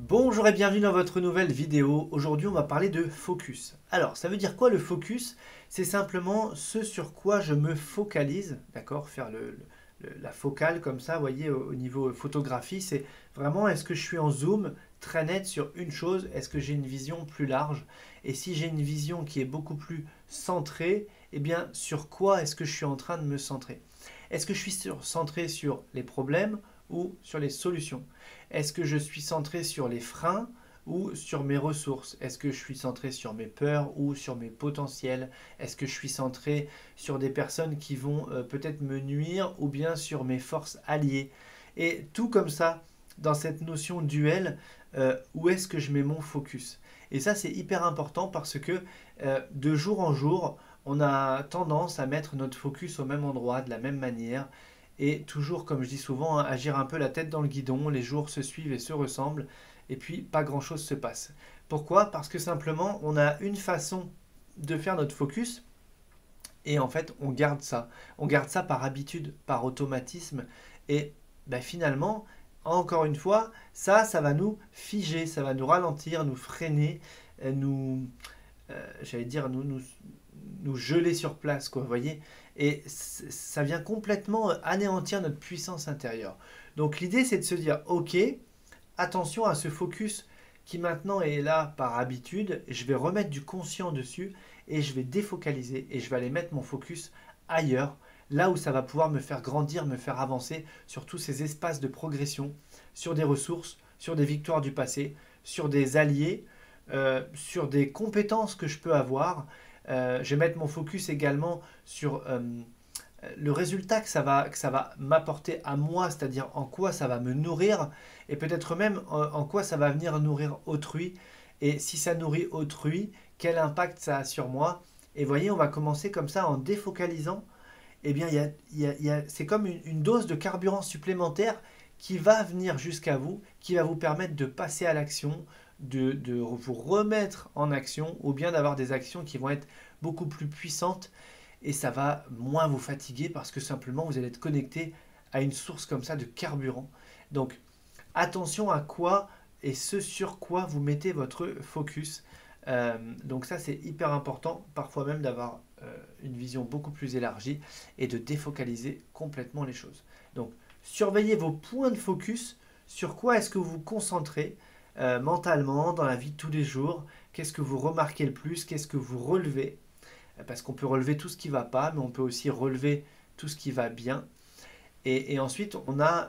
Bonjour et bienvenue dans votre nouvelle vidéo. Aujourd'hui, on va parler de focus. Alors, ça veut dire quoi le focus? C'est simplement ce sur quoi je me focalise, d'accord? Faire la focale comme ça, vous voyez, au niveau photographie, c'est vraiment est-ce que je suis en zoom très net sur une chose? Est-ce que j'ai une vision plus large? Et si j'ai une vision qui est beaucoup plus centrée, eh bien, sur quoi est-ce que je suis en train de me centrer? Est-ce que je suis centré sur les problèmes ou sur les solutions? Est-ce que je suis centré sur les freins ou sur mes ressources? Est-ce que je suis centré sur mes peurs ou sur mes potentiels? Est-ce que je suis centré sur des personnes qui vont peut-être me nuire ou bien sur mes forces alliées? Et tout comme ça, dans cette notion duel, où est-ce que je mets mon focus? Et ça, c'est hyper important parce que de jour en jour, on a tendance à mettre notre focus au même endroit, de la même manière, et toujours, comme je dis souvent, hein, agir un peu la tête dans le guidon, les jours se suivent et se ressemblent, et puis pas grand-chose se passe. Pourquoi? Parce que simplement, on a une façon de faire notre focus, et en fait, on garde ça. On garde ça par habitude, par automatisme, et ben, finalement, encore une fois, ça va nous figer, ça va nous ralentir, nous freiner, nous, j'allais dire, nous geler sur place, quoi, vous voyez. Et ça vient complètement anéantir notre puissance intérieure. Donc l'idée, c'est de se dire, ok, attention à ce focus qui maintenant est là par habitude, je vais remettre du conscient dessus et je vais défocaliser et je vais aller mettre mon focus ailleurs, là où ça va pouvoir me faire grandir, me faire avancer sur tous ces espaces de progression, sur des ressources, sur des victoires du passé, sur des alliés, sur des compétences que je peux avoir. Je vais mettre mon focus également sur le résultat que ça va m'apporter à moi, c'est-à-dire en quoi ça va me nourrir, et peut-être même en quoi ça va venir nourrir autrui. Et si ça nourrit autrui, quel impact ça a sur moi? Et voyez, on va commencer comme ça en défocalisant. Eh bien, c'est comme une dose de carburant supplémentaire qui va venir jusqu'à vous, qui va vous permettre de passer à l'action, de vous remettre en action, ou bien d'avoir des actions qui vont être beaucoup plus puissantes et ça va moins vous fatiguer parce que simplement vous allez être connecté à une source comme ça de carburant. Donc attention à quoi et ce sur quoi vous mettez votre focus. Donc ça c'est hyper important, parfois même d'avoir une vision beaucoup plus élargie et de défocaliser complètement les choses. Donc surveillez vos points de focus, sur quoi est-ce que vous vous concentrez mentalement dans la vie de tous les jours, qu'est-ce que vous remarquez le plus, qu'est-ce que vous relevez, parce qu'on peut relever tout ce qui ne va pas, mais on peut aussi relever tout ce qui va bien. Et ensuite, on a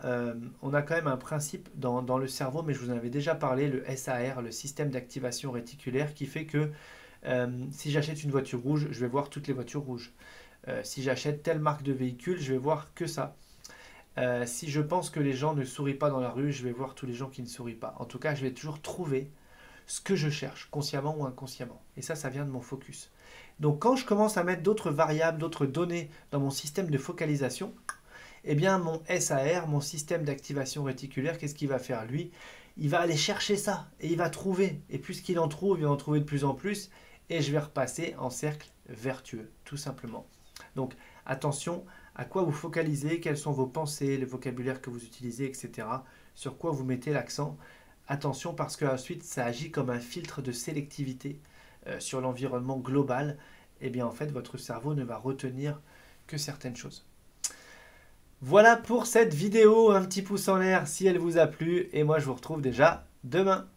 quand même un principe dans le cerveau, mais je vous en avais déjà parlé, le SAR, le système d'activation réticulaire, qui fait que si j'achète une voiture rouge, je vais voir toutes les voitures rouges. Si j'achète telle marque de véhicule, je vais voir que ça. Si je pense que les gens ne sourient pas dans la rue, je vais voir tous les gens qui ne sourient pas. En tout cas, je vais toujours trouver ce que je cherche, consciemment ou inconsciemment. Et ça vient de mon focus. Donc quand je commence à mettre d'autres variables, d'autres données dans mon système de focalisation, eh bien mon SAR, mon système d'activation réticulaire, qu'est-ce qu'il va faire lui? Il va aller chercher ça et il va trouver. Et puisqu'il en trouve, il va en trouver de plus en plus. Et je vais repasser en cercle vertueux, tout simplement. Donc attention à quoi vous focalisez, quelles sont vos pensées, le vocabulaire que vous utilisez, etc. Sur quoi vous mettez l'accent. Attention parce que ensuite ça agit comme un filtre de sélectivité sur l'environnement global. Et bien en fait votre cerveau ne va retenir que certaines choses. Voilà pour cette vidéo, un petit pouce en l'air si elle vous a plu et moi je vous retrouve déjà demain.